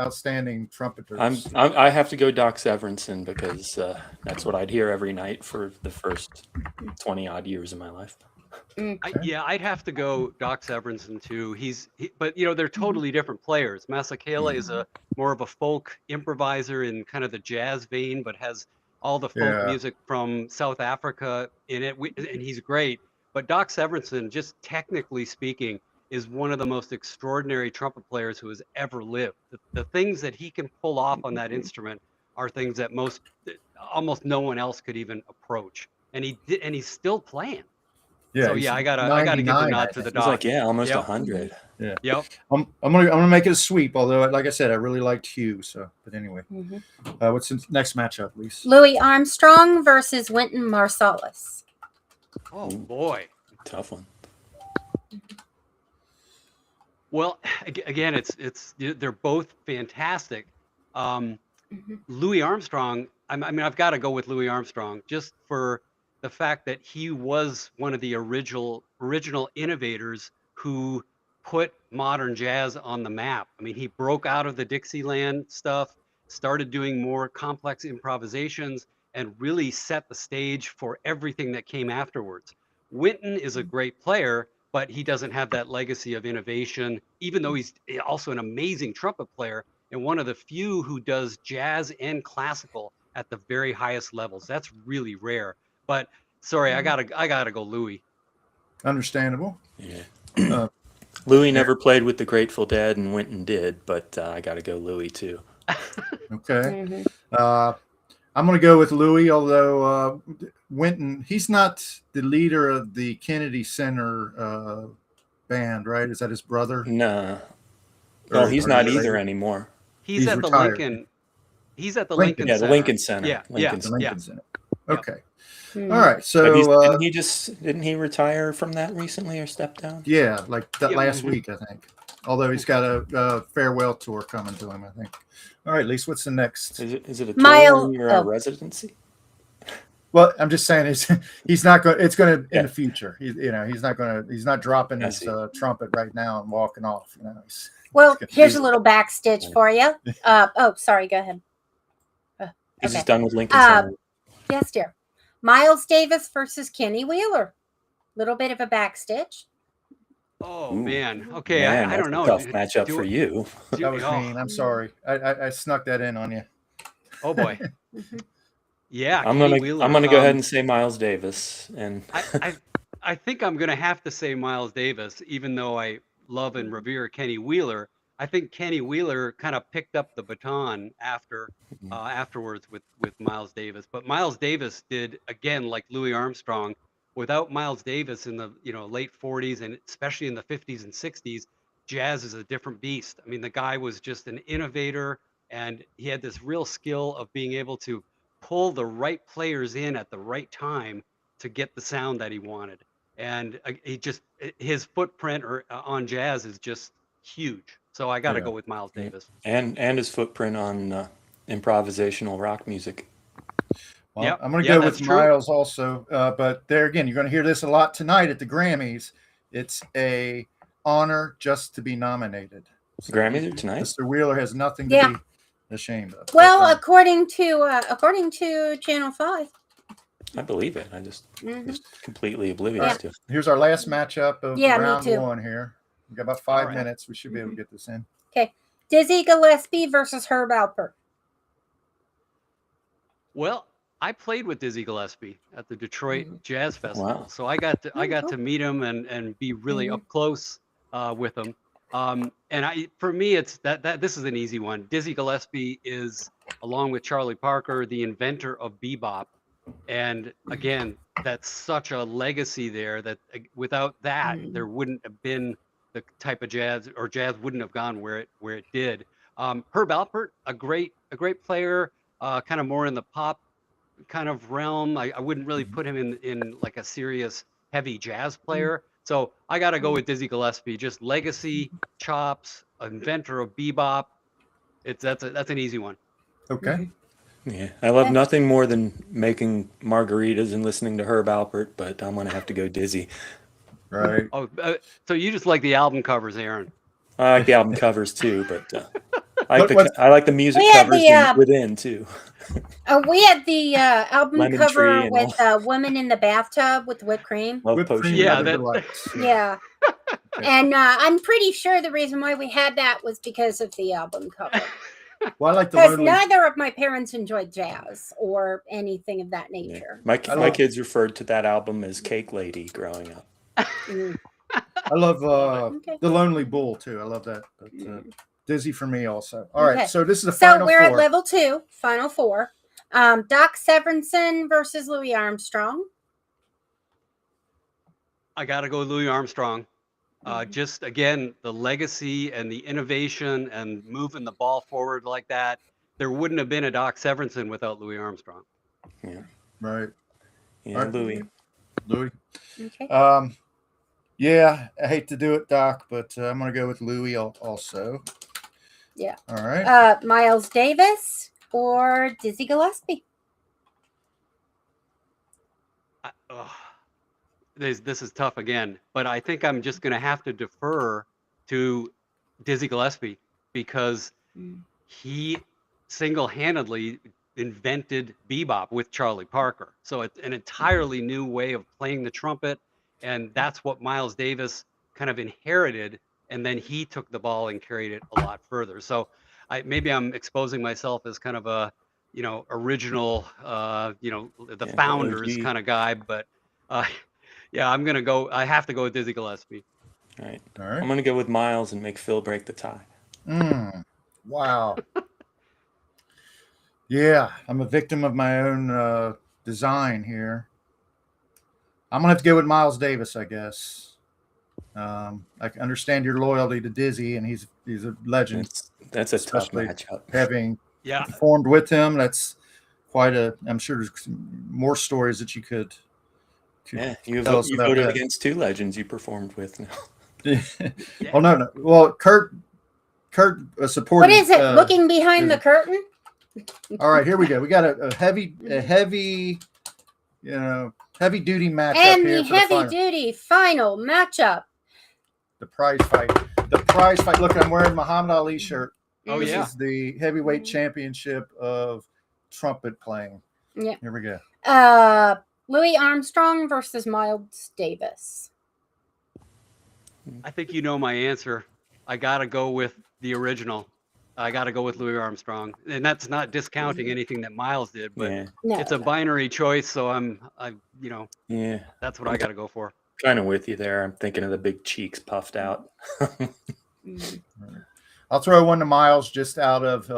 outstanding trumpeters? I have to go Doc Severinsen because that's what I'd hear every night for the first 20 odd years of my life. Yeah, I'd have to go Doc Severinsen too. But they're totally different players. Masakela is a more of a folk improviser in kind of the jazz vein, but has all the folk music from South Africa in it, and he's great. But Doc Severinsen, just technically speaking, is one of the most extraordinary trumpet players who has ever lived. The things that he can pull off on that instrument are things that almost no one else could even approach. And he's still playing. Yeah, So he's yeah, I gotta give the 99, nod I to the think. He's Doc. like, yeah, almost Yep. 100. Yeah. Yep. I'm gonna make it a sweep. Although, like I said, I really liked Hugh. So, but anyway, what's the next matchup, Lisa? Louis Armstrong versus Wynton Marsalis. Oh boy. Tough one. Well, again, they're both fantastic. Louis Armstrong. I mean, I've got to go with Louis Armstrong just for the fact that he was one of the original innovators who put modern jazz on the map. I mean, he broke out of the Dixieland stuff, started doing more complex improvisations, and really set the stage for everything that came afterwards. Wynton is a great player, but he doesn't have that legacy of innovation, even though he's also an amazing trumpet player and one of the few who does jazz and classical at the very highest levels. That's really rare. But sorry, I gotta go Louis. Understandable. Yeah. Louis never played with the Grateful Dead, and Wynton did, but I got to go Louis too. Okay. I'm going to go with Louis, although Wynton, he's not the leader of the Kennedy Center band, right? Is that his brother? Nah. Well, he's not either anymore. He's at retired. the Lincoln. He's at the Lincoln. Lincoln Yeah, Center. the Lincoln Center. Yeah, Lincoln yeah, Center. Lincoln Center. Yep. Okay. All right. So didn't he retire from that recently or step down? yeah, like that Yeah, last week, I think. Although he's got a farewell tour coming to him, I think. All right, Lise, what's the next? Is it a tour or a residency? Well, I'm just saying he's not going. It's going to in the future. He's not dropping his trumpet right now and walking off. Well, here's a little backstitch for you. Sorry. Go ahead. He's just done with Lincoln Center. Yes, dear. Miles Davis versus Kenny Wheeler. Little bit of a backstitch. Oh Ooh. Man. Okay. Man, I don't know. Tough matchup for you. That was mean. I'm sorry. I snuck that in on you. Oh boy. Yeah. I'm gonna go ahead and say Miles Davis, and I think I'm gonna have to say Miles Davis, even though I love and revere Kenny Wheeler. I think Kenny Wheeler kind of picked up the baton afterwards with Miles Davis. But Miles Davis did, again, like Louis Armstrong. Without Miles Davis in the late 40s and especially in the 50s and 60s, jazz is a different beast. I mean, the guy was just an innovator, and he had this real skill of being able to pull the right players in at the right time to get the sound that he wanted. And his footprint on jazz is just huge. So I got to go with Miles Davis. And his footprint on improvisational rock music. Well, I'm going to go with Miles also. But there again, you're going to hear this a lot tonight at the Grammys. It's a honor just to be nominated. So Grammys are tonight. Mr. Wheeler has nothing to be ashamed of. Well, according to Channel 5. I believe it. I just completely oblivious to it. Here's our last matchup of round one here. We've got about 5 minutes. We should be able to get this in. Okay. Dizzie Gillespie versus Herb Alpert. Well, I played with Dizzie Gillespie at the Detroit Jazz Festival. Wow. So I got to meet him and be really up close with him. And for me, it's that this is an easy one. Dizzie Gillespie is, along with Charlie Parker, the inventor of bebop. And again, that's such a legacy there that without that, there wouldn't have been the type of jazz, or jazz wouldn't have gone where it did. Herb Alpert, a great player, kind of more in the pop kind of realm. I wouldn't really put him in like a serious heavy jazz player. So I got to go with Dizzie Gillespie. Just legacy, chops, inventor of bebop. That's an easy one. Okay. Yeah, I love nothing more than making margaritas and listening to Herb Alpert, but I'm gonna have to go Dizzy. Right. Oh, so you just like the album covers, Aaron? I like the album covers too, but I What- like the music We had covers the, within too. We had the album Lemon cover Tree and with a woman in the bathtub with whipped cream. Love Whipped Potion. cream Yeah, and other that- delights. Yeah. And I'm pretty sure the reason why we had that was because of the album cover. Well, I like the Because lonely. neither of my parents enjoyed jazz or anything of that Yeah. nature. My love- kids referred to that album as Cake Lady growing up. Mm. I love Okay. the Lonely Bull too. I love that. But, Dizzy for me also. All right. Okay. So this is the So final we're at four. level 2, final 4. Doc Severinsen versus Louis Armstrong. I got to go with Louis Armstrong. Just again, the legacy and the innovation and moving the ball forward like that. There wouldn't have been a Doc Severinsen without Louis Armstrong. Yeah, Right. yeah, All right. Louis. Louis. Okay. Yeah, I hate to do it, Doc, but I'm gonna go with Louis also. Yeah. All right. Miles Davis or Dizzy Gillespie. This is tough again, but I think I'm just going to have to defer to Dizzy Gillespie because he single-handedly invented bebop with Charlie Parker. So it's an entirely new way of playing the trumpet, and that's what Miles Davis kind of inherited, and then he took the ball and carried it a lot further. So maybe I'm exposing myself as kind of a, original, the founders OG. kind of guy, but yeah, I have to go with Dizzy Gillespie. All right. All I'm right. gonna go with Miles and make Phil break the tie. Wow. Yeah, I'm a victim of my own design here. I'm gonna have to go with Miles Davis, I guess. I can understand your loyalty to Dizzy, and he's a legend. That's a tough Especially matchup. Having Yeah, performed with him, that's quite a. I'm sure there's more stories that you could. Yeah, you tell us about voted that. against 2 legends you performed with now. Oh no. Well, Kurt supported. What is it? Looking behind the curtain? All right, here we go. We got a heavy, heavy duty matchup And here the for heavy final. duty final matchup. The prize fight. The prize fight. Look, I'm wearing Muhammad Ali shirt. Oh, This yeah. is the heavyweight championship of trumpet playing. Yeah. Here we go. Louis Armstrong versus Miles Davis. I think you know my answer. I got to go with the original. I got to go with Louis Armstrong, and that's not discounting anything that Miles did, but Yeah, No. it's a binary choice. So yeah. that's what I got to go for. Kind of with you there. I'm thinking of the big cheeks puffed out. I'll throw one to Miles just out of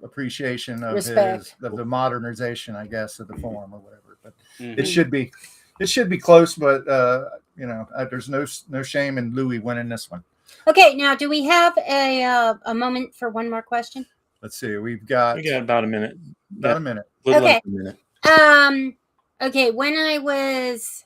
appreciation of Respect. of the modernization, I guess, of the form or whatever. But Mhm. it should be close. But there's no shame in Louis winning this one. Okay, now do we have a moment for one more question? Let's see. We've got We got about a minute. about a minute. Little Okay. less than a minute. Okay, when I was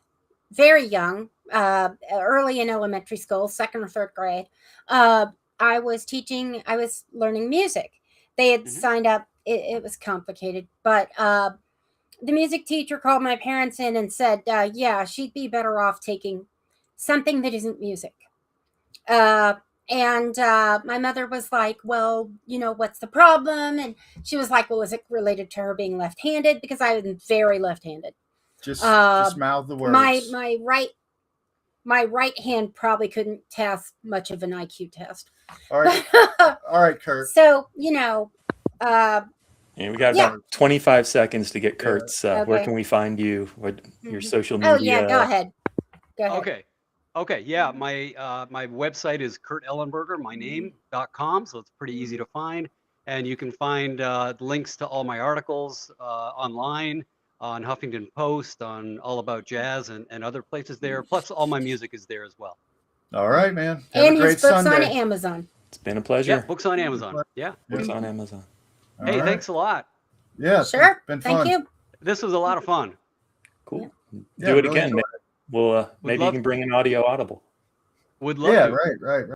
very young, early in elementary school, 2nd or 3rd grade, I was learning music. They had signed up, it was complicated, but the music teacher called my parents in and said, yeah, she'd be better off taking something that isn't music. And my mother was like, well, what's the problem? And she was like, well, is it related to her being left-handed? Because I am very left-handed. Just Uh, mouth the words. My right hand probably couldn't pass much of an IQ test. All right, all right, Kurt. So, Yeah, we got Yeah. about 25 seconds to get Kurt's. Where Okay. can we find you? What your social media? oh yeah, go ahead. Go ahead. Okay. Yeah. My website is kurtellenberger, my name.com. So it's pretty easy to find. And you can find links to all my articles online on Huffington Post, on All About Jazz and other places there. Plus all my music is there as well. All right, man. Have And a great his books Sunday. on Amazon. It's been a pleasure. Yeah. Books on Amazon. Yeah. Books on Amazon. All Hey, right. thanks a lot. Yeah, Sure. been Thank fun. you. This was a lot of fun. Cool. Yeah, Do it really again. enjoyed We'll maybe you love can to. bring an audio audible. Would love Yeah, to. right.